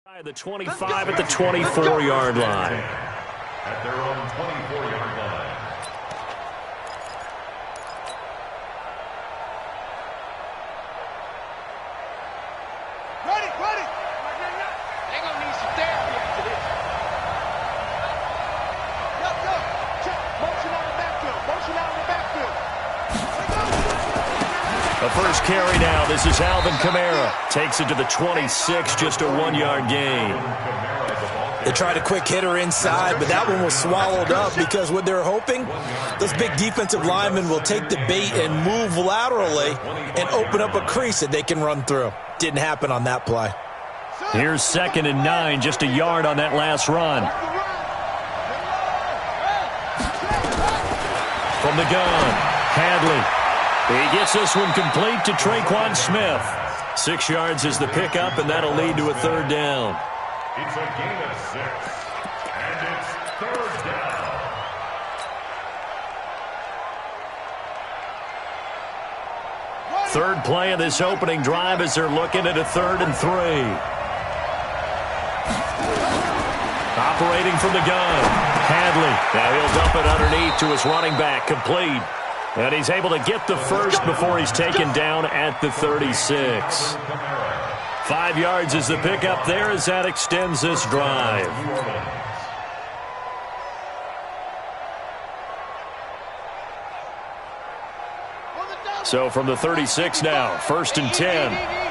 The 25 at the 24-yard line. At their own 24-yard line. Ready. They're going to need some therapy after this. Go. Check. Motion out in the backfield. The first carry now. This is Alvin Kamara. Takes it to the 26, just a 1-yard gain. They tried a quick hitter inside, but that one was swallowed up because what they're hoping, those big defensive linemen will take the bait and move laterally and open up a crease that they can run through. Didn't happen on that play. Here's 2nd and 9, just a yard on that last run. From the gun, Hadley. He gets this one complete to Traquan Smith. 6 yards is the pickup, and that'll lead to a 3rd down. It's a gain of 6, and it's 3rd down. Third play of this opening drive as they're looking at a 3rd and 3. Operating from the gun, Hadley. Now he'll dump it underneath to his running back, complete. And he's able to get the first before he's taken down at the 36. 5 yards is the pickup there as that extends this drive. So from the 36 now, 1st and 10.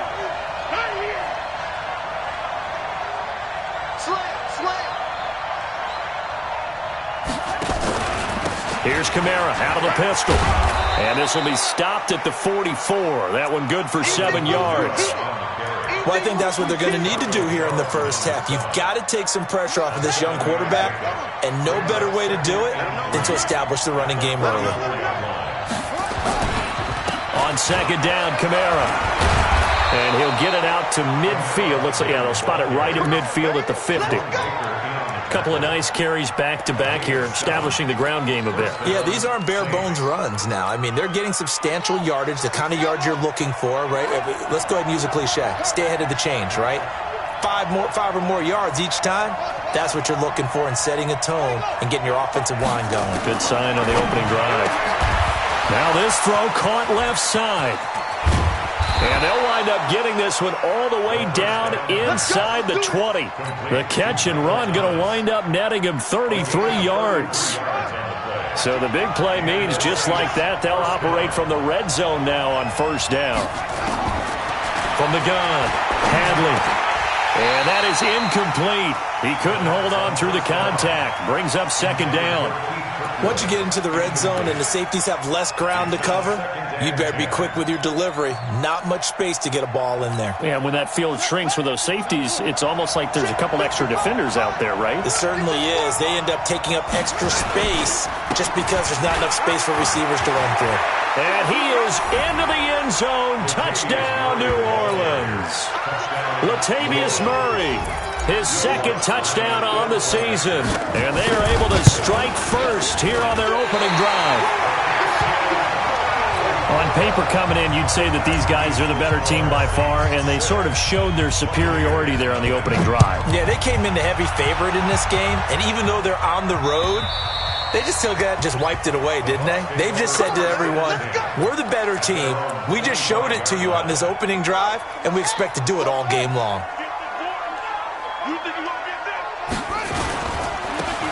Here's Kamara out of the pistol. And this will be stopped at the 44. That one good for 7 yards. Well, I think that's what they're going to need to do here in the first half. You've got to take some pressure off of this young quarterback, and no better way to do it than to establish the running game early. On 2nd down, Kamara. And he'll get it out to midfield. Looks like, they'll spot it right at midfield at the 50. Couple of nice carries back-to-back here, establishing the ground game a bit. Yeah, these aren't bare-bones runs now. I mean, they're getting substantial yardage, the kind of yards you're looking for, right? Let's go ahead and use a cliche. Stay ahead of the change, right? 5 or more yards each time, that's what you're looking for in setting a tone and getting your offensive line going. Good sign on the opening drive. Now this throw caught left side. And they'll wind up getting this one all the way down inside the 20. The catch and run going to wind up netting him 33 yards. So the big play means just like that, they'll operate from the red zone now on 1st down. From the gun, Hadley. And that is incomplete. He couldn't hold on through the contact. Brings up 2nd down. Once you get into the red zone and the safeties have less ground to cover, you better be quick with your delivery. Not much space to get a ball in there. Yeah, when that field shrinks with those safeties, it's almost like there's a couple extra defenders out there, right? It certainly is. They end up taking up extra space just because there's not enough space for receivers to run through. And he is into the end zone. Touchdown, New Orleans. Latavius Murray, his 2nd touchdown on the season. And they are able to strike first here on their opening drive. On paper coming in, you'd say that these guys are the better team by far, and they sort of showed their superiority there on the opening drive. Yeah, they came in the heavy favorite in this game, and even though they're on the road, they just wiped it away, didn't they? They've just said to everyone, we're the better team. We just showed it to you on this opening drive, and we expect to do it all game long.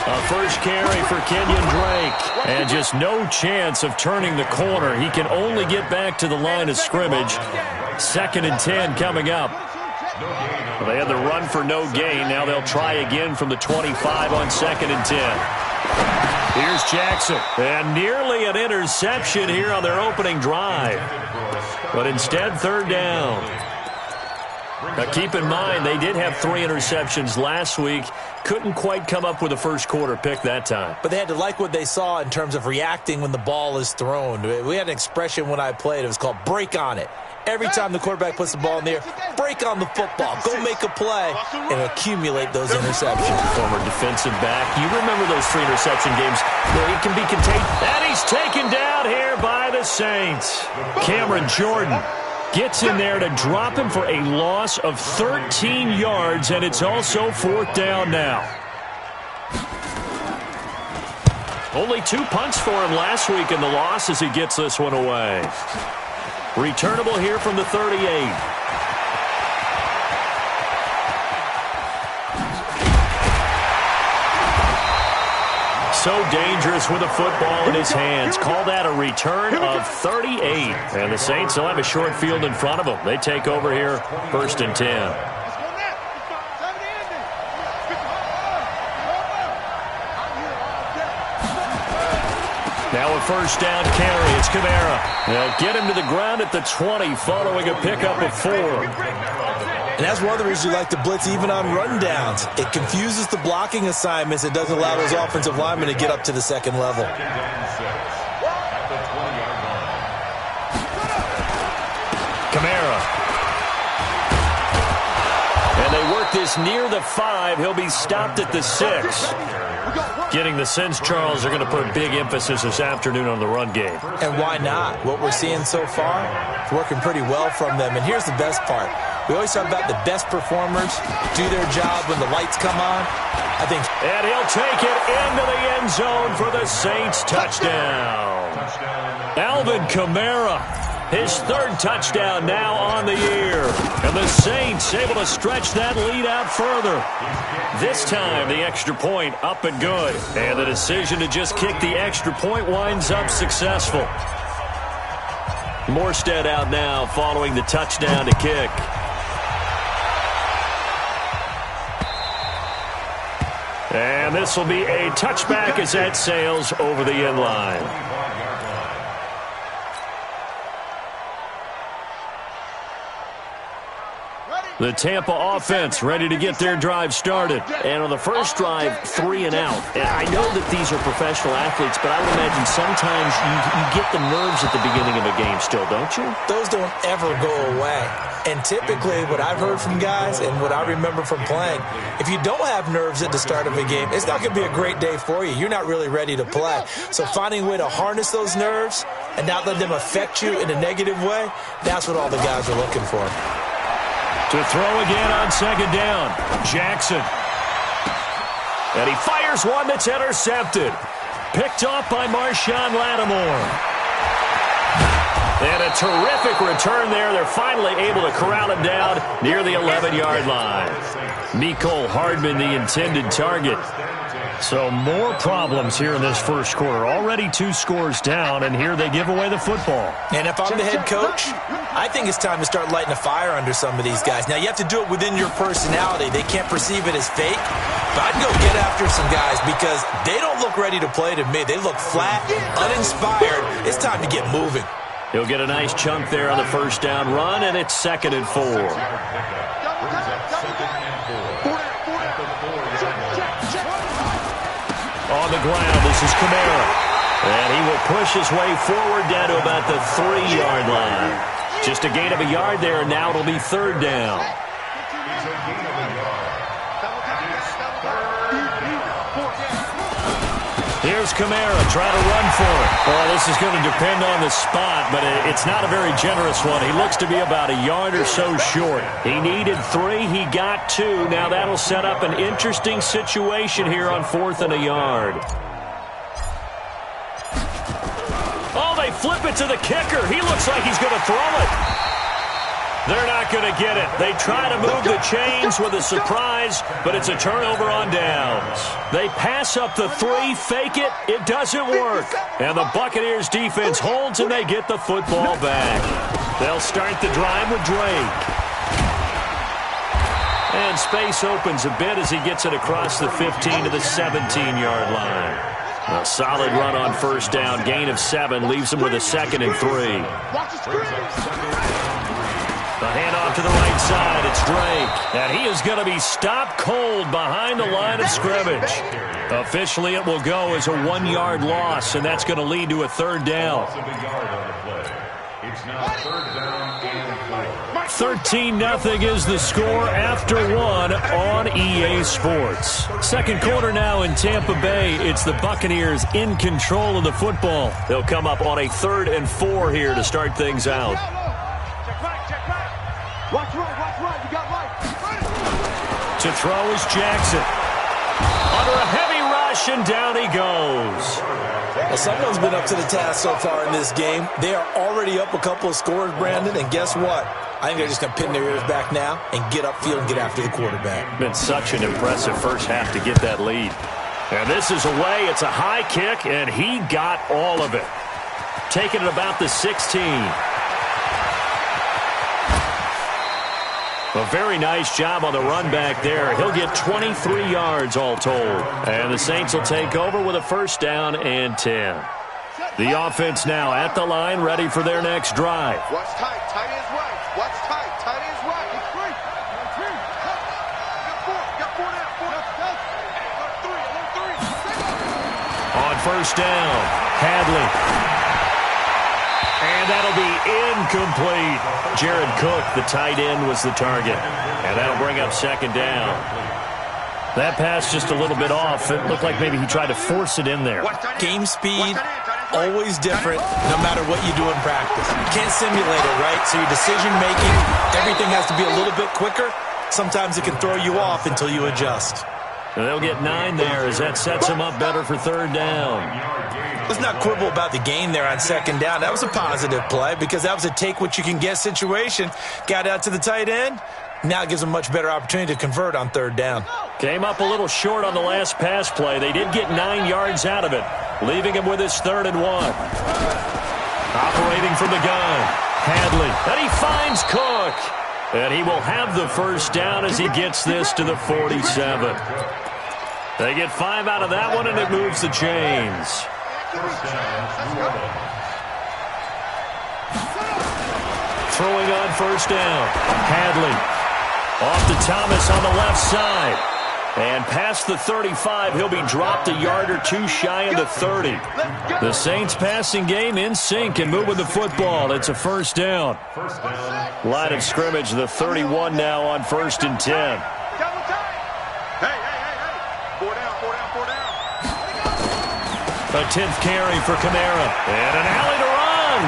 A first carry for Kenyon Drake. And just no chance of turning the corner. He can only get back to the line of scrimmage. 2nd and 10 coming up. Well, they had the run for no gain. Now they'll try again from the 25 on 2nd and 10. Here's Jackson. And nearly an interception here on their opening drive. But instead, 3rd down. Now keep in mind, they did have 3 interceptions last week. Couldn't quite come up with a first quarter pick that time. But they had to like what they saw in terms of reacting when the ball is thrown. We had an expression when I played. It was called break on it. Every time the quarterback puts the ball in the air, break on the football. Go make a play and accumulate those interceptions. Former defensive back. You remember those 3 interception games where he can be contained. And he's taken down here by the Saints. Cameron Jordan. Gets in there to drop him for a loss of 13 yards, and it's also 4th down now. Only 2 punts for him last week in the loss as he gets this one away. Returnable here from the 38. So dangerous with a football in his hands. Call that a return of 38. And the Saints will have a short field in front of them. They take over here, 1st and 10. Now a 1st down carry. It's Kamara. They'll get him to the ground at the 20 following a pickup of 4. And that's one of the reasons you like to blitz even on rundowns. It confuses the blocking assignments. It doesn't allow those offensive linemen to get up to the second level. Kamara. And they work this near the 5. He'll be stopped at the 6. Getting the sense, Charles, are going to put big emphasis this afternoon on the run game. And why not? What we're seeing so far, it's working pretty well from them. And here's the best part. We always talk about the best performers do their job when the lights come on. And he'll take it into the end zone for the Saints touchdown. Alvin Kamara, his 3rd touchdown now on the year. And the Saints able to stretch that lead out further. This time, the extra point up and good. And the decision to just kick the extra point winds up successful. Morstead out now following the touchdown to kick. And this will be a touchback as that sails over the end line. The Tampa offense ready to get their drive started. And on the first drive, 3 and out. And I know that these are professional athletes, but I would imagine sometimes you get the nerves at the beginning of a game still, don't you? Those don't ever go away. And typically what I've heard from guys and what I remember from playing, if you don't have nerves at the start of a game, it's not going to be a great day for you. You're not really ready to play. So finding a way to harness those nerves and not let them affect you in a negative way, that's what all the guys are looking for. To throw again on 2nd down, Jackson. And he fires one that's intercepted. Picked off by Marshawn Lattimore. And a terrific return there. They're finally able to corral him down near the 11-yard line. Mecole Hardman, the intended target. So more problems here in this first quarter. Already 2 scores down, and here they give away the football. And if I'm the head coach, I think it's time to start lighting a fire under some of these guys. Now, you have to do it within your personality. They can't perceive it as fake. But I'd go get after some guys because they don't look ready to play to me. They look flat, uninspired. It's time to get moving. He'll get a nice chunk there on the 1st down run, and it's 2nd and 4. On the ground, this is Kamara. And he will push his way forward down to about the 3-yard line. Just a gain of a yard there, and now it'll be 3rd down. Here's Kamara trying to run for it. Well, this is going to depend on the spot, but it's not a very generous one. He looks to be about a yard or so short. He needed 3. He got 2. Now that'll set up an interesting situation here on 4th and a yard. Oh, they flip it to the kicker. He looks like he's going to throw it. They're not going to get it. They try to move the chains with a surprise, but it's a turnover on downs. They pass up the 3, fake it. It doesn't work. And the Buccaneers defense holds, and they get the football back. They'll start the drive with Drake. And space opens a bit as he gets it across the 15 to the 17-yard line. A solid run on 1st down. Gain of 7 leaves him with a 2nd and 3. The handoff to the right side. It's Drake. And he is going to be stopped cold behind the line of scrimmage. Officially, it will go as a 1-yard loss, and that's going to lead to a 3rd down. It's now 3rd down and 4. 13-0 is the score after 1 on EA Sports. Second quarter now in Tampa Bay. It's the Buccaneers in control of the football. They'll come up on a 3rd and 4 here to start things out. To throw is Jackson. Under a heavy rush, and down he goes. Well, someone's been up to the task so far in this game. They are already up a couple of scores, Brandon, and guess what? I think they're just going to pin their ears back now and get upfield and get after the quarterback. Been such an impressive first half to get that lead. And this is away. It's a high kick, and he got all of it. Taking it about the 16. A very nice job on the run back there. He'll get 23 yards all told. And the Saints will take over with a first down and 10. The offense now at the line, ready for their next drive. Watch tight. Tight ends right. Watch tight. Tight ends right. Got four now. Three. On first down, Hadley. And that'll be incomplete. Jared Cook, the tight end, was the target. And that'll bring up second down. That pass just a little bit off. It looked like maybe he tried to force it in there. Game speed, always different, no matter what you do in practice. You can't simulate it, right? So your decision-making, everything has to be a little bit quicker. Sometimes it can throw you off until you adjust. And they'll get 9 there as that sets them up better for third down. Let's not quibble about the gain there on second down. That was a positive play because that was a take-what-you-can-get situation. Got out to the tight end. Now it gives them a much better opportunity to convert on third down. Came up a little short on the last pass play. They did get 9 yards out of it, leaving him with his 3rd and 1. Operating from the gun, Hadley. And he finds Cook. And he will have the first down as he gets this to the 47. They get 5 out of that one, and it moves the chains. Throwing on first down, Hadley. Off to Thomas on the left side. And past the 35, he'll be dropped a yard or two shy of the 30. The Saints passing game in sync and moving the football. It's a first down. Line of scrimmage, the 31 now on 1st and 10. Hey. 4 down. A 10th carry for Kamara. And an alley to run.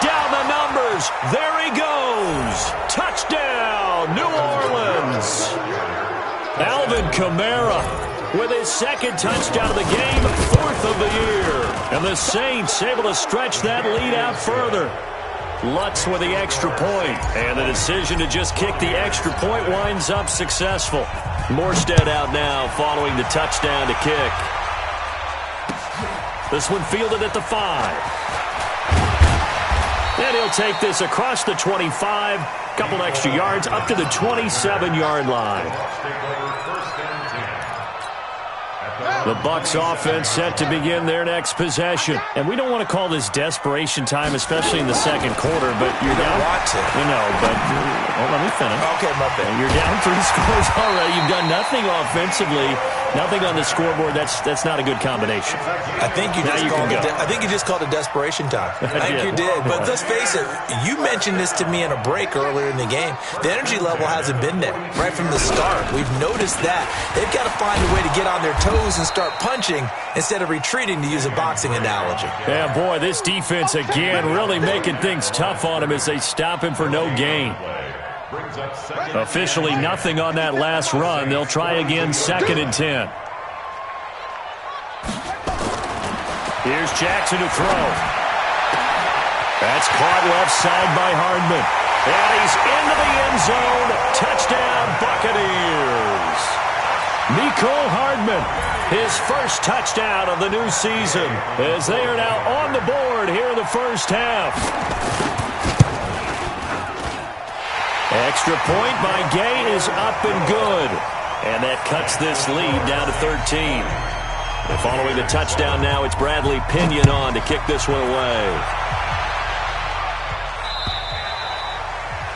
Down the numbers. There he goes. Touchdown, New Orleans. Alvin Kamara with his 2nd touchdown of the game, 4th of the year. And the Saints able to stretch that lead out further. Lutz with the extra point. And the decision to just kick the extra point winds up successful. Morstead out now following the touchdown to kick. This one fielded at the 5. And he'll take this across the 25. Couple extra yards up to the 27-yard line. The Bucs offense set to begin their next possession. And we don't want to call this desperation time, especially in the second quarter, but you're down. Want to. You know, but let me finish. Okay, my bad. You're down 3 scores already. You've done nothing offensively, nothing on the scoreboard. That's not a good combination. I think you just called it desperation time. I think you did. But let's face it, you mentioned this to me in a break earlier in the game. The energy level hasn't been there right from the start. We've noticed that. They've got to find a way to get on their toes and start punching instead of retreating, to use a boxing analogy. Yeah, boy, this defense again really making things tough on him as they stop him for no gain. Officially nothing on that last run. They'll try again, 2nd and 10. Here's Jackson to throw. That's caught left side by Hardman. And he's into the end zone. Touchdown, Buccaneers. Mecole Hardman, his first touchdown of the new season, as they are now on the board here in the first half. Extra point by Gay is up and good. And that cuts this lead down to 13. And following the touchdown now, it's Bradley Pinion on to kick this one away.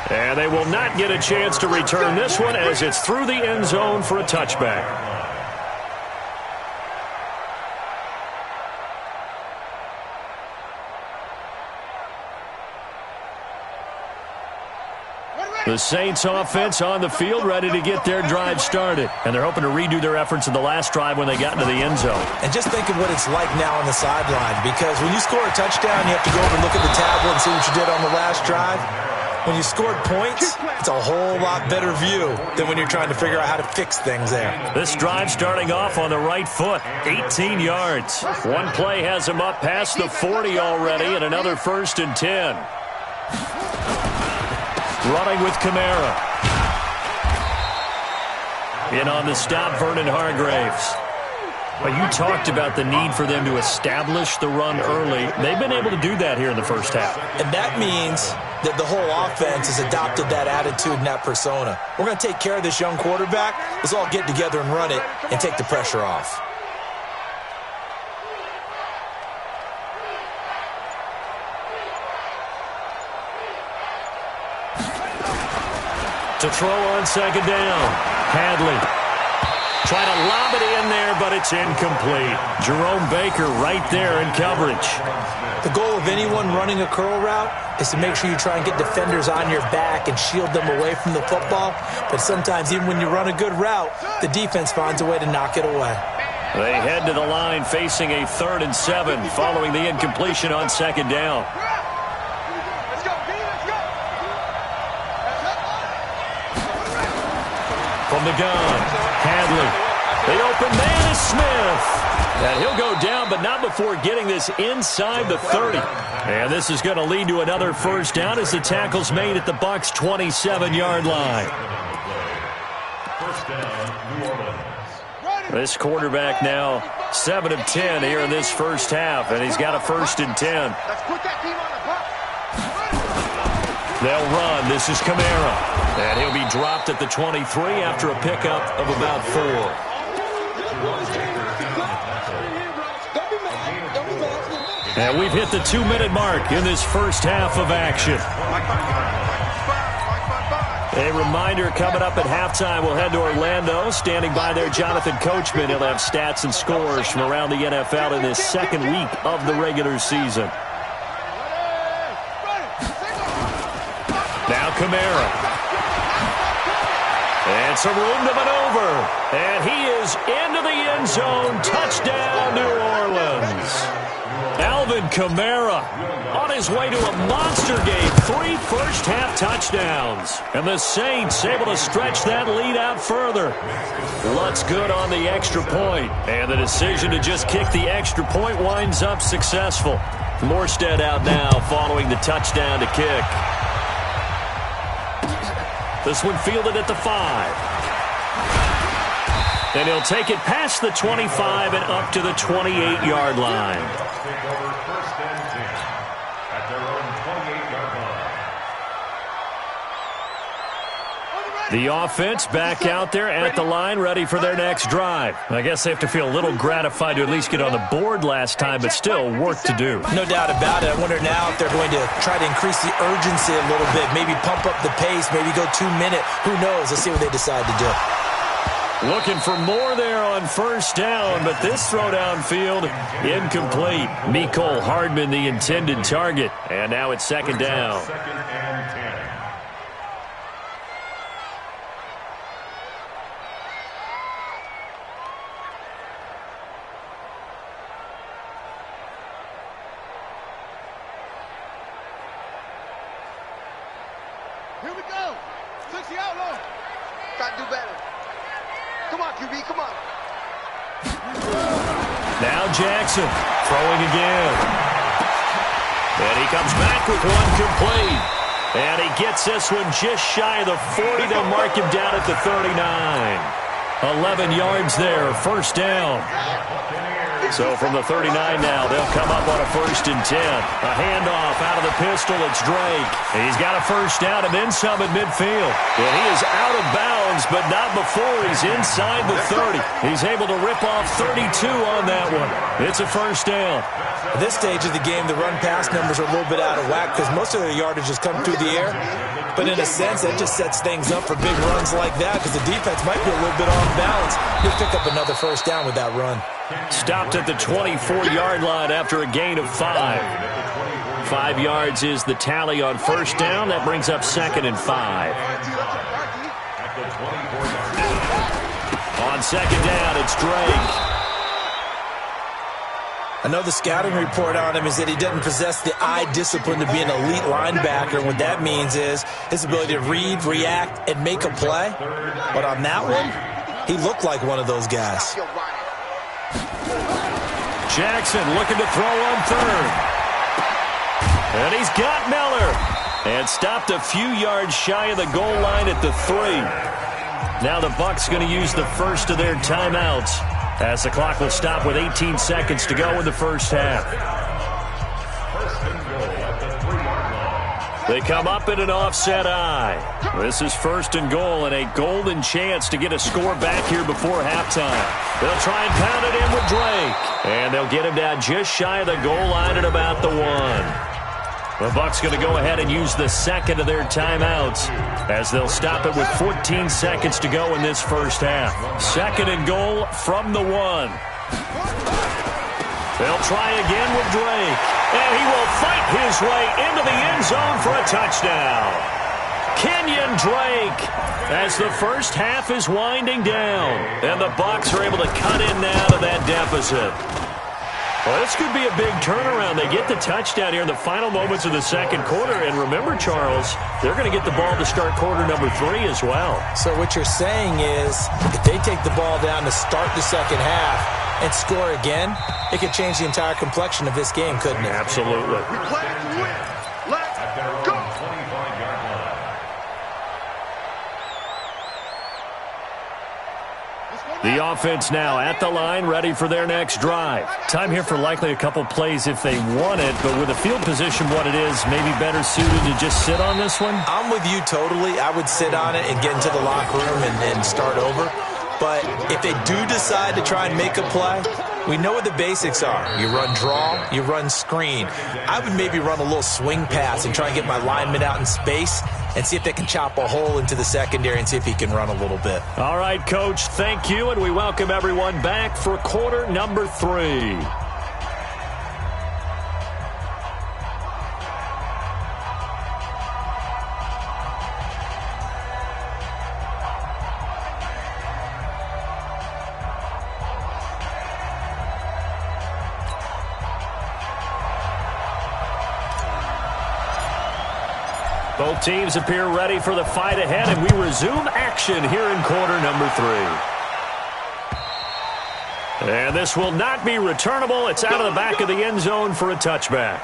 And they will not get a chance to return this one as it's through the end zone for a touchback. The Saints offense on the field ready to get their drive started. And they're hoping to redo their efforts in the last drive when they got into the end zone. And just think of what it's like now on the sideline, because when you score a touchdown, you have to go over and look at the tablet and see what you did on the last drive. When you scored points, it's a whole lot better view than when you're trying to figure out how to fix things there. This drive starting off on the right foot, 18 yards. One play has him up past the 40 already, and another 1st and 10. Running with Kamara. In on the stop, Vernon Hargreaves. Well, you talked about the need for them to establish the run early. They've been able to do that here in the first half. And that means that the whole offense has adopted that attitude and that persona. We're going to take care of this young quarterback. Let's all get together and run it and take the pressure off. To throw on 2nd down, Hadley. Trying to lob it in there, but it's incomplete. Jerome Baker right there in coverage. The goal of anyone running a curl route is to make sure you try and get defenders on your back and shield them away from the football. But sometimes, even when you run a good route, the defense finds a way to knock it away. They head to the line facing a 3rd and 7 following the incompletion on 2nd down. From the gun, Hadley. The open man is Smith. And he'll go down, but not before getting this inside the 30. And this is going to lead to another 1st down as the tackle's made at the Bucs' 27-yard line. This quarterback now 7 of 10 here in this first half, and he's got a 1st and 10. They'll run. This is Kamara. And he'll be dropped at the 23 after a pickup of about 4. And we've hit the 2-minute mark in this first half of action. A reminder coming up at halftime, we'll head to Orlando. Standing by there, Jonathan Coachman. He'll have stats and scores from around the NFL in this 2nd week of the regular season. Now Kamara. And some room to maneuver. And he is into the end zone. Touchdown, New Orleans. Alvin Kamara on his way to a monster game. 3 first-half touchdowns. And the Saints able to stretch that lead out further. Lutz good on the extra point. And the decision to just kick the extra point winds up successful. Morstead out now following the touchdown to kick. This one fielded at the 5. And he'll take it past the 25 and up to the 28-yard line. The offense back out there at the line, ready for their next drive. I guess they have to feel a little gratified to at least get on the board last time, but still work to do. No doubt about it. I wonder now if they're going to try to increase the urgency a little bit, maybe pump up the pace, maybe go 2-minute. Who knows? Let's see what they decide to do. Looking for more there on 1st down, but this throw downfield incomplete. Mecole Hardman, the intended target. And now it's 2nd down. Here we go. 60 outlaw. Got to do better. Come on, QB, come on. Now Jackson throwing again. And he comes back with one complete. And he gets this one just shy of the 40. They'll mark him down at the 39. 11 yards there, 1st down. So from the 39 now, they'll come up on a 1st and 10. A handoff out of the pistol. It's Drake. He's got a 1st down and then some at midfield. And he is out of bounds, but not before he's inside the 30. He's able to rip off 32 on that one. It's a 1st down. At this stage of the game, the run-pass numbers are a little bit out of whack because most of their yardage has come through the air. But in a sense, that just sets things up for big runs like that because the defense might be a little bit off balance. He'll pick up another 1st down with that run. Stopped at the 24-yard line after a gain of 5. 5 yards is the tally on 1st down. That brings up 2nd and 5. On 2nd down, it's Drake. I know the scouting report on him is that he doesn't possess the eye discipline to be an elite linebacker. And what that means is his ability to read, react, and make a play. But on that one, he looked like one of those guys. Jackson looking to throw on third. And he's got Miller. And stopped a few yards shy of the goal line at the 3. Now the Bucs going to use the first of their timeouts, as the clock will stop with 18 seconds to go in the first half. They come up in an offset eye. This is first and goal, and a golden chance to get a score back here before halftime. They'll try and pound it in with Drake. And they'll get him down just shy of the goal line at about the 1. The Bucs going to go ahead and use the second of their timeouts, as they'll stop it with 14 seconds to go in this first half. Second and goal from the 1. They'll try again with Drake, and he will fight his way into the end zone for a touchdown. Kenyon Drake, as the first half is winding down, and the Bucs are able to cut in now to that deficit. Well, this could be a big turnaround. They get the touchdown here in the final moments of the second quarter. And remember, Charles, they're going to get the ball to start quarter number 3 as well. So what you're saying is if they take the ball down to start the second half and score again, it could change the entire complexion of this game, couldn't it? Absolutely. We play to win. Let's go. The offense now at the line, ready for their next drive. Time here for likely a couple plays if they want it, but with the field position what it is, maybe better suited to just sit on this one? I'm with you totally. I would sit on it and get into the locker room and start over. But if they do decide to try and make a play, we know what the basics are. You run draw, you run screen. I would maybe run a little swing pass and try and get my lineman out in space and see if they can chop a hole into the secondary and see if he can run a little bit. All right, Coach, thank you, and we welcome everyone back for quarter number 3. Both teams appear ready for the fight ahead, and we resume action here in quarter number 3. And this will not be returnable. It's out of the back of the end zone for a touchback.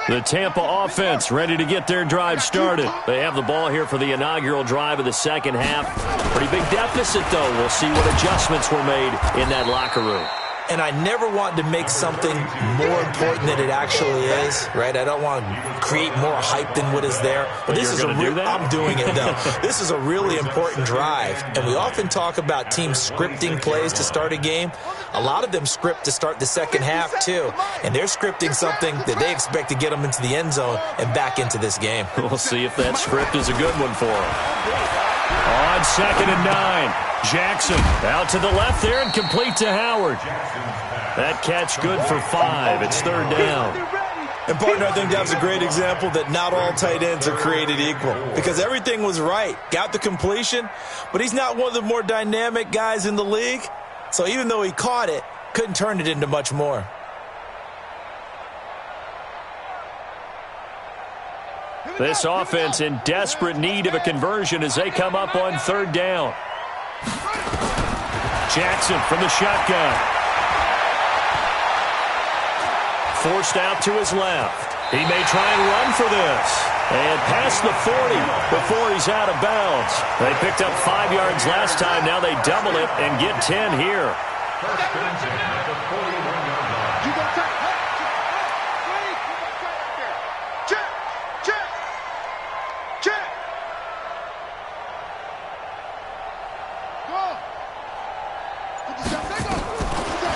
The Tampa offense ready to get their drive started. They have the ball here for the inaugural drive of the second half. Pretty big deficit, though. We'll see what adjustments were made in that locker room. And I never want to make something more important than it actually is, right? I don't want to create more hype than what is there. But this is I'm doing it, though. This is a really important drive. And we often talk about teams scripting plays to start a game. A lot of them script to start the second half, too. And they're scripting something that they expect to get them into the end zone and back into this game. We'll see if that script is a good one for them. On second and 9. Jackson out to the left there and complete to Howard. That catch good for 5. It's third down. And, partner, I think that was a great example that not all tight ends are created equal. Because everything was right. Got the completion, but he's not one of the more dynamic guys in the league. So even though he caught it, couldn't turn it into much more. This offense in desperate need of a conversion as they come up on third down. Jackson from the shotgun. Forced out to his left. He may try and run for this. And past the 40 before he's out of bounds. They picked up 5 yards last time. Now they double it and get 10 here.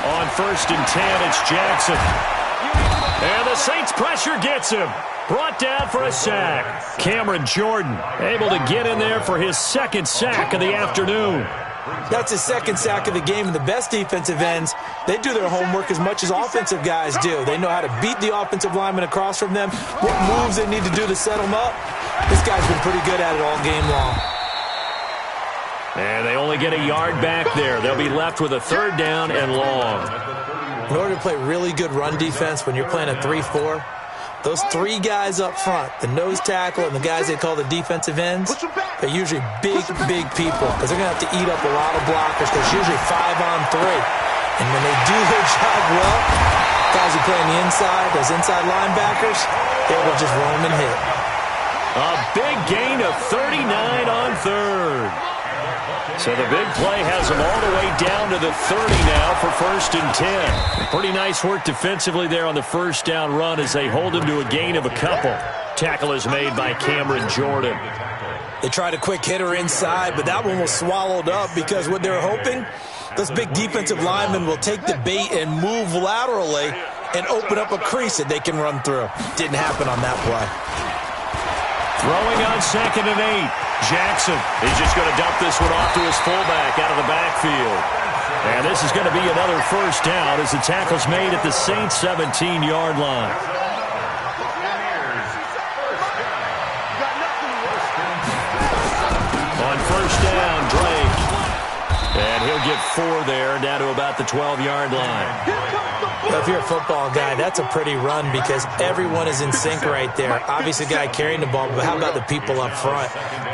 On first and 10, it's Jackson. And the Saints pressure gets him. Brought down for a sack. Cameron Jordan able to get in there for his second sack of the afternoon. That's his second sack of the game, and the best defensive ends, they do their homework as much as offensive guys do. They know how to beat the offensive lineman across from them, what moves they need to do to set them up. This guy's been pretty good at it all game long. And they only get a yard back there. They'll be left with a third down and long. In order to play really good run defense when you're playing a 3-4, those three guys up front, the nose tackle and the guys they call the defensive ends, they're usually big people because they're going to have to eat up a lot of blockers because it's usually 5-on-3. And when they do their job well, guys who play on the inside, those inside linebackers, they will just roam and hit. A big gain of 39 on third. So the big play has them all the way down to the 30 now for 1st and 10. Pretty nice work defensively there on the first down run as they hold him to a gain of a couple. Tackle is made by Cameron Jordan. They tried a quick hitter inside, but that one was swallowed up because what they're hoping, those big defensive linemen will take the bait and move laterally and open up a crease that they can run through. Didn't happen on that play. Throwing on 2nd and 8. Jackson is just going to dump this one off to his fullback out of the backfield. And this is going to be another first down as the tackle's made at the Saints' 17-yard line. On first down, Drake. And he'll get 4 there, down to about the 12-yard line. Well, if you're a football guy, that's a pretty run because everyone is in sync right there. Obviously, the guy carrying the ball, but how about the people up front?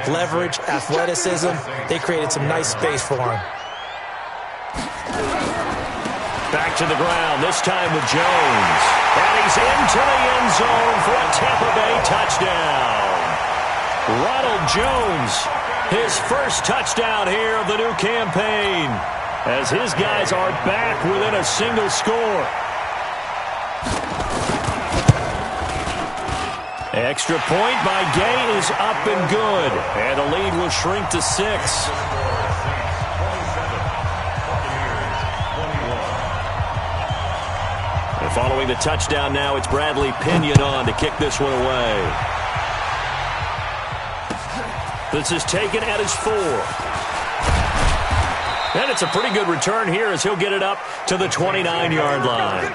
Leverage, athleticism, they created some nice space for him. Back to the ground, this time with Jones. And he's into the end zone for a Tampa Bay touchdown. Ronald Jones, his first touchdown here of the new campaign, as his guys are back within a single score. Extra point by Gay is up and good, and the lead will shrink to 6. And following the touchdown now, it's Bradley Pinion on to kick this one away. This is taken at his 4. And it's a pretty good return here as he'll get it up to the 29-yard line.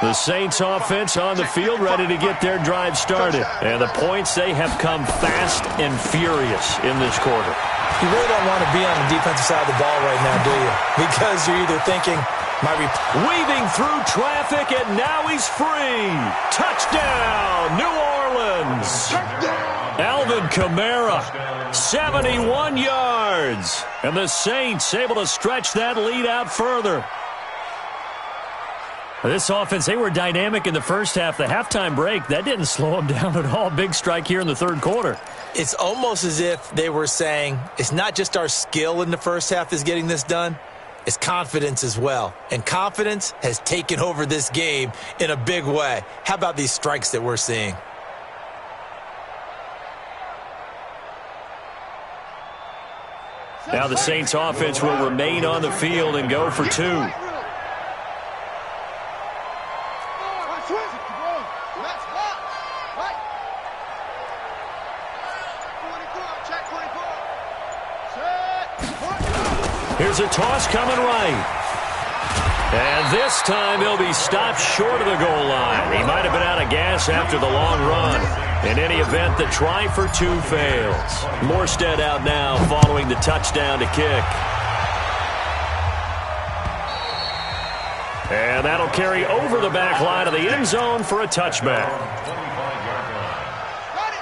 The Saints offense on the field ready to get their drive started. And the points, they have come fast and furious in this quarter. You really don't want to be on the defensive side of the ball right now, do you? Because you're either thinking, weaving through traffic, and now he's free. Touchdown, New Orleans. Alvin Kamara, 71 yards. And the Saints able to stretch that lead out further. This offense, they were dynamic in the first half. The halftime break, that didn't slow them down at all. Big strike here in the third quarter. It's almost as if they were saying, it's not just our skill in the first half that's getting this done. It's confidence as well. And confidence has taken over this game in a big way. How about these strikes that we're seeing? Now the Saints offense will remain on the field and go for 2. Here's a toss coming right. And this time he'll be stopped short of the goal line. He might have been out of gas after the long run. In any event, the try for 2 fails. Morstead out now following the touchdown to kick. And that'll carry over the back line of the end zone for a touchback.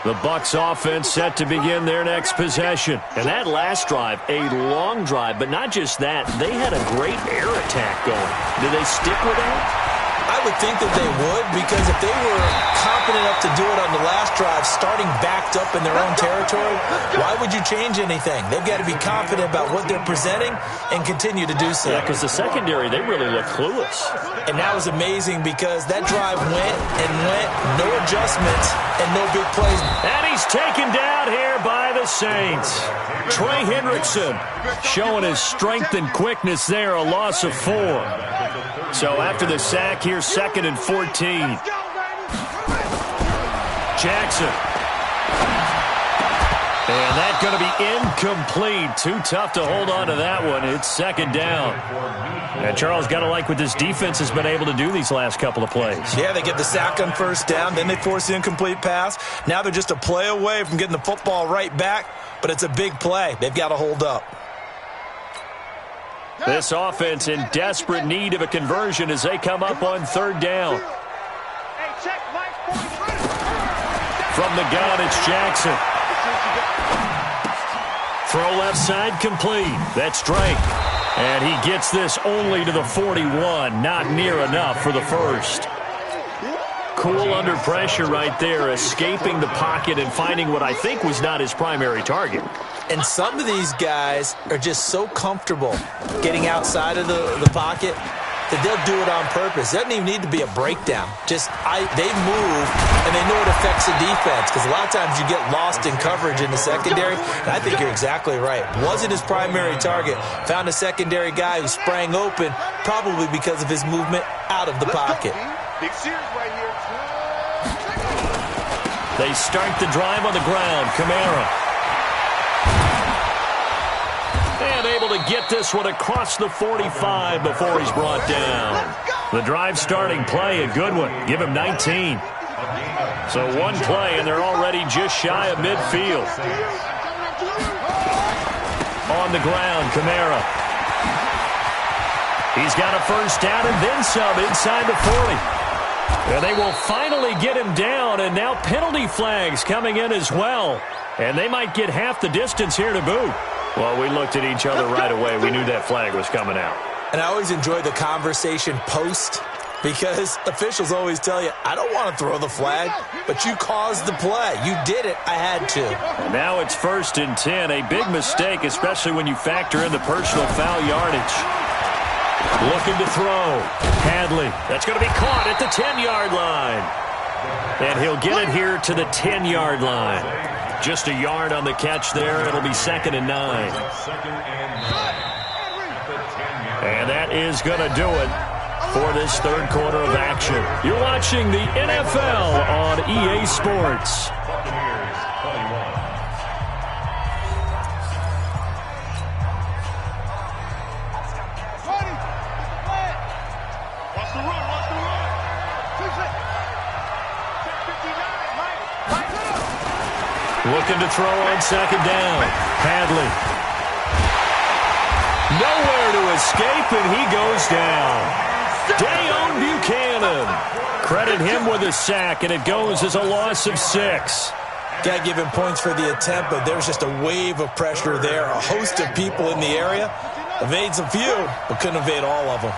The Bucs offense set to begin their next possession. And that last drive, a long drive, but not just that. They had a great air attack going. Did they stick with that? I would think that they would, because if they were confident enough to do it on the last drive, starting backed up in their own territory, why would you change anything? They've got to be confident about what they're presenting and continue to do so. Yeah, because the secondary, they really look clueless. And that was amazing because that drive went and went, no adjustments and no big plays. And he's taken down here by the Saints. Trey Hendrickson showing his strength and quickness there, a loss of 4. So after the sack here, 2nd and 14. Jackson. And that's going to be incomplete. Too tough to hold on to that one. It's second down. And Charles, got to like what this defense has been able to do these last couple of plays. Yeah, they get the sack on first down, then they force the incomplete pass. Now they're just a play away from getting the football right back, but it's a big play. They've got to hold up. This offense in desperate need of a conversion as they come up on third down. From the gun, it's Jackson. Throw left side complete. That's Drake. And he gets this only to the 41. Not near enough for the first. Cool under pressure right there, escaping the pocket and finding what I think was not his primary target. And some of these guys are just so comfortable getting outside of the pocket that they'll do it on purpose. It doesn't even need to be a breakdown. Just they move, and they know it affects the defense, because a lot of times you get lost in coverage in the secondary, and I think you're exactly right. Wasn't his primary target. Found a secondary guy who sprang open, probably because of his movement out of the pocket. Big series right here. They start the drive on the ground. Kamara. And able to get this one across the 45 before he's brought down. The drive starting play, a good one. Give him 19. So one play, and they're already just shy of midfield. On the ground, Kamara. He's got a first down and then some inside the 40. And they will finally get him down, and now penalty flags coming in as well. And they might get half the distance here to boot. Well, we looked at each other right away. We knew that flag was coming out. And I always enjoy the conversation post, because officials always tell you, I don't want to throw the flag, but you caused the play. You did it. I had to. And now it's 1st and 10. A big mistake, especially when you factor in the personal foul yardage. Looking to throw. Hadley. That's going to be caught at the 10-yard line. And he'll get it here to the 10-yard line. Just a yard on the catch there. It'll be 2nd and 9. And that is going to do it for this third quarter of action. You're watching the NFL on EA Sports. Looking to throw on second down. Hadley. Nowhere to escape, and he goes down. Dayon Buchanan. Credit him with a sack, and it goes as a loss of 6. Got to give him points for the attempt, but there's just a wave of pressure there. A host of people in the area. Evades a few, but couldn't evade all of them.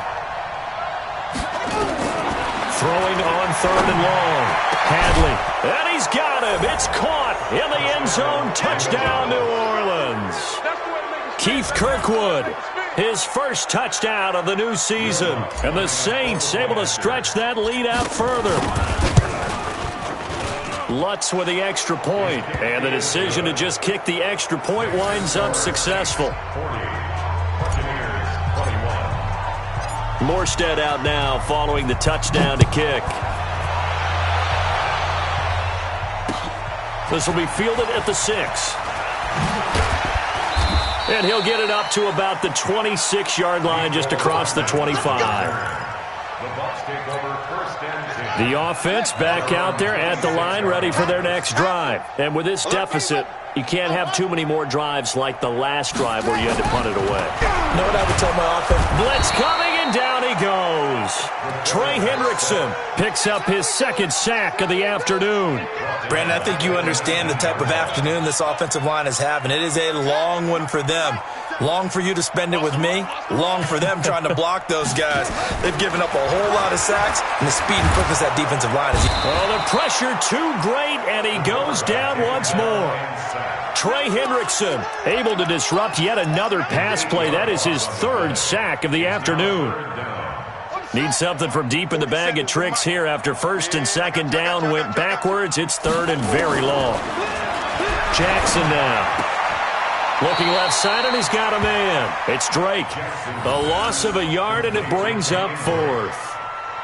Throwing on 3rd and long. Hadley. And he's got him. It's caught in the end zone. Touchdown, New Orleans. Keith Kirkwood, his first touchdown of the new season. And the Saints able to stretch that lead out further. Lutz with the extra point. And the decision to just kick the extra point winds up successful. Morstead out now following the touchdown to kick. This will be fielded at the 6. And he'll get it up to about the 26-yard line, just across the 25. The offense back out there at the line, ready for their next drive. And with this deficit, you can't have too many more drives like the last drive where you had to punt it away. Know what I would tell my offense? Blitz coming, and down he goes. Trey Hendrickson picks up his 2nd sack of the afternoon. Brandon, I think you understand the type of afternoon this offensive line is having. It is a long one for them. Long for you to spend it with me. Long for them trying to block those guys. They've given up a whole lot of sacks, and the speed and quickness that defensive line is. Well, the pressure too great, and he goes down once more. Trey Hendrickson able to disrupt yet another pass play. That is his 3rd sack of the afternoon. Need something from deep in the bag of tricks here after 1st and 2nd down went backwards. It's 3rd and very long. Jackson now. Looking left side, and he's got a man. It's Drake. A loss of a yard, and it brings up 4th.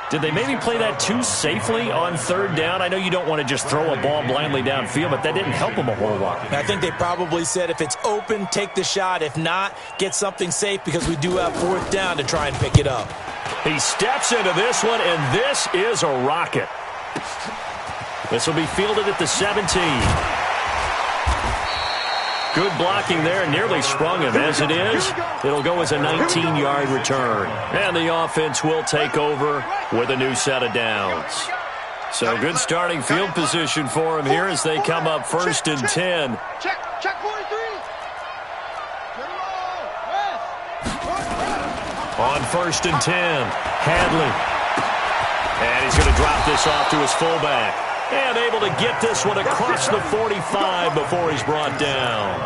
Did they maybe play that too safely on third down? I know you don't want to just throw a ball blindly downfield, but that didn't help them a whole lot. I think they probably said if it's open, take the shot. If not, get something safe because we do have fourth down to try and pick it up. He steps into this one, and this is a rocket. This will be fielded at the 17. Good blocking there, nearly sprung him. As it is, it'll go as a 19-yard return. And the offense will take over with a new set of downs. So good starting field position for him here as they come up 1st and 10. Check 43. On 1st and 10, Hadley. And he's going to drop this off to his fullback. And able to get this one across the 45 before he's brought down.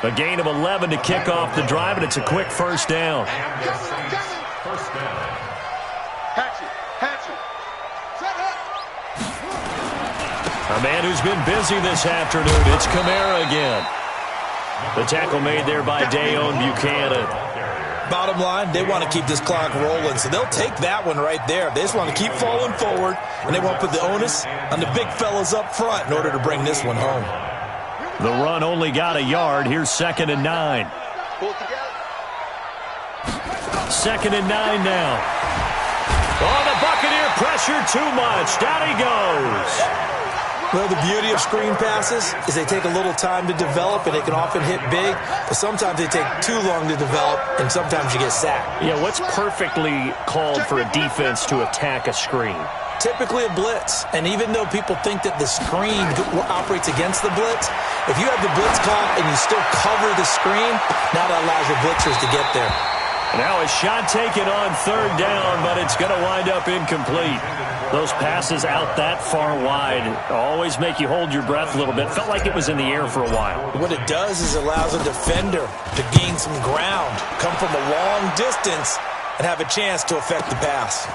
A gain of 11 to kick off the drive, and it's a quick first down. First down. Hatchet. Set up. A man who's been busy this afternoon. It's Kamara again. The tackle made there by Dayon Buchanan. Bottom line, they want to keep this clock rolling, so they'll take that one right there. They just want to keep falling forward, and they won't put the onus on the big fellas up front in order to bring this one home. The run only got a yard. Here's 2nd and 9. Pull it together. 2nd and 9 now. Oh, the Buccaneer pressure too much. Down he goes. Well, the beauty of screen passes is they take a little time to develop, and they can often hit big, but sometimes they take too long to develop, and sometimes you get sacked. Yeah, what's perfectly called for a defense to attack a screen? Typically a blitz, and even though people think that the screen operates against the blitz, if you have the blitz caught and you still cover the screen, now that allows your blitzers to get there. Now a shot taken on 3rd down, but it's going to wind up incomplete. Those passes out that far wide always make you hold your breath a little bit. Felt like it was in the air for a while. What it does is it allows a defender to gain some ground, come from a long distance, and have a chance to affect the pass.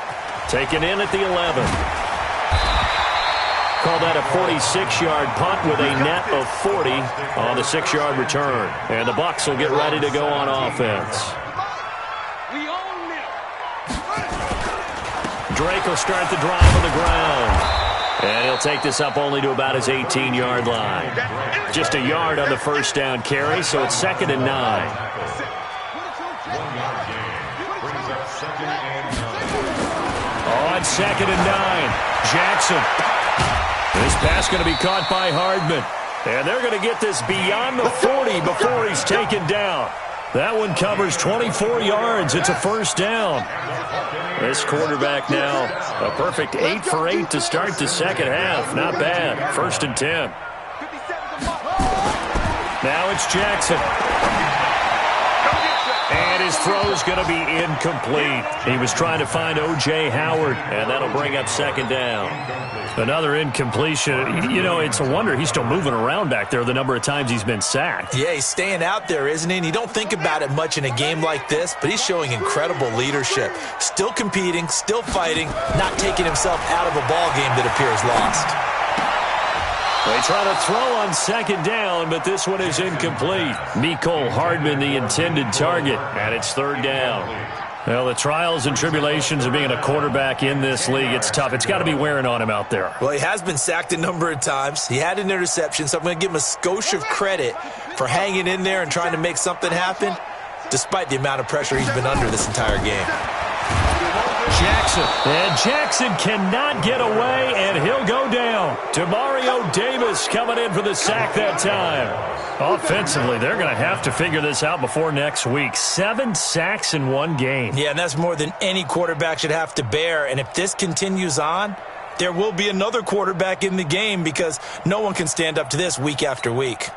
Taken in at the 11. Call that a 46-yard punt with a net of 40 on the 6-yard return. And the Bucs will get ready to go on offense. Drake will start the drive on the ground. And he'll take this up only to about his 18-yard line. Just a yard on the first down carry, so it's 2nd and 9. On 2nd and 9, Jackson. This pass going to be caught by Hardman. And they're going to get this beyond the 40 before he's taken down. That one covers 24 yards. It's a first down. This quarterback now, a perfect 8 for 8 to start the second half. Not bad. 1st and 10. Now it's Jackson. And his throw's going to be incomplete. He was trying to find O.J. Howard, and that'll bring up 2nd down. Another incompletion. You know, it's a wonder he's still moving around back there the number of times he's been sacked. Yeah, he's staying out there, isn't he? And you don't think about it much in a game like this, but he's showing incredible leadership. Still competing, still fighting, not taking himself out of a ball game that appears lost. They try to throw on 2nd down, but this one is incomplete. Mecole Hardman, the intended target, and it's 3rd down. Well, the trials and tribulations of being a quarterback in this league, it's tough. It's got to be wearing on him out there. Well, he has been sacked a number of times. He had an interception, so I'm going to give him a skosh of credit for hanging in there and trying to make something happen, despite the amount of pressure he's been under this entire game. Jackson. And Jackson cannot get away, and he'll go down. Demario Davis coming in for the sack that time. Offensively, they're going to have to figure this out before next week. 7 sacks in one game. Yeah, and that's more than any quarterback should have to bear. And if this continues on, there will be another quarterback in the game because no one can stand up to this week after week.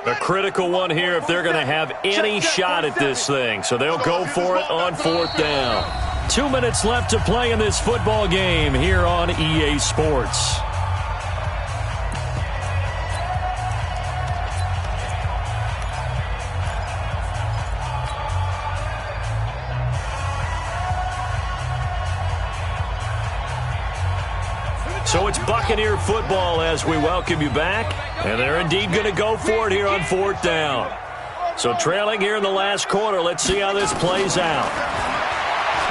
A critical one here if they're going to have any shot at this thing. So they'll go for it on 4th down. 2 minutes left to play in this football game here on EA Sports. So it's Buccaneer football as we welcome you back. And they're indeed going to go for it here on 4th down. So trailing here in the last quarter, let's see how this plays out.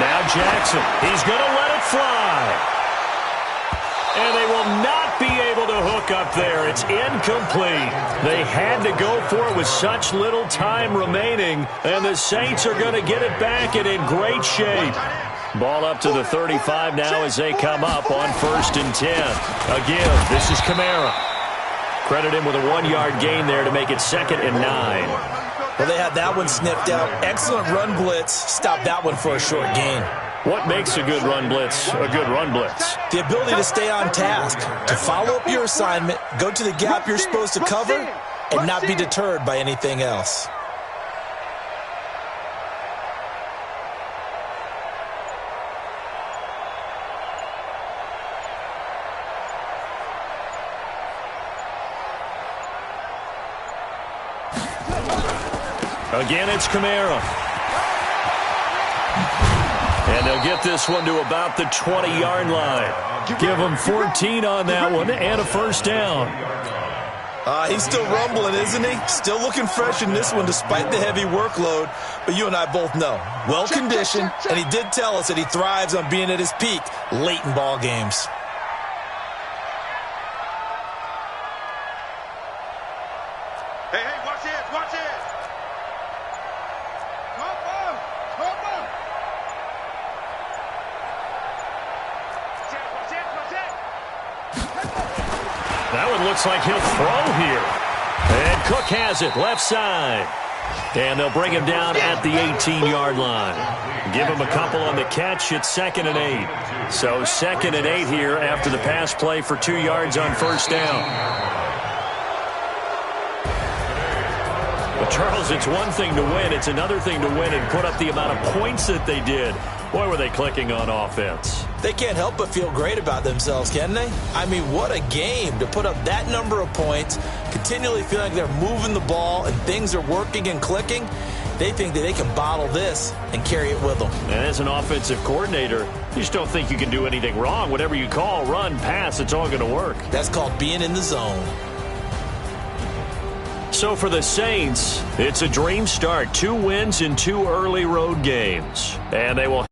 Now Jackson. He's going to let it fly. And they will not be able to hook up there. It's incomplete. They had to go for it with such little time remaining, and the Saints are going to get it back and in great shape. Ball up to the 35 now as they come up on 1st and 10. Again, this is Kamara. Credit him with a 1-yard gain there to make it 2nd and 9. Well, they had that one sniffed out. Excellent run blitz. Stopped that one for a short gain. What makes a good run blitz a good run blitz? The ability to stay on task, to follow up your assignment, go to the gap you're supposed to cover, and not be deterred by anything else. Again, it's Kamara. And they'll get this one to about the 20-yard line. Give them 14 on that one and a 1st down. He's still rumbling, isn't he? Still looking fresh in this one despite the heavy workload. But you and I both know, well-conditioned, and he did tell us that he thrives on being at his peak late in ball games. Hey, watch it, watch it. That one looks like he'll throw here. And Cook has it, left side. And they'll bring him down at the 18-yard line. Give him a couple on the catch. It's 2nd and 8. So 2nd and 8 here after the pass play for 2 yards on 1st down. But, Charles, it's one thing to win. It's another thing to win and put up the amount of points that they did. Boy, were they clicking on offense. They can't help but feel great about themselves, can they? I mean, what a game to put up that number of points, continually feeling like they're moving the ball and things are working and clicking. They think that they can bottle this and carry it with them. And as an offensive coordinator, you just don't think you can do anything wrong. Whatever you call, run, pass, it's all going to work. That's called being in the zone. So for the Saints, it's a dream start. 2 wins in 2 early road games. And they will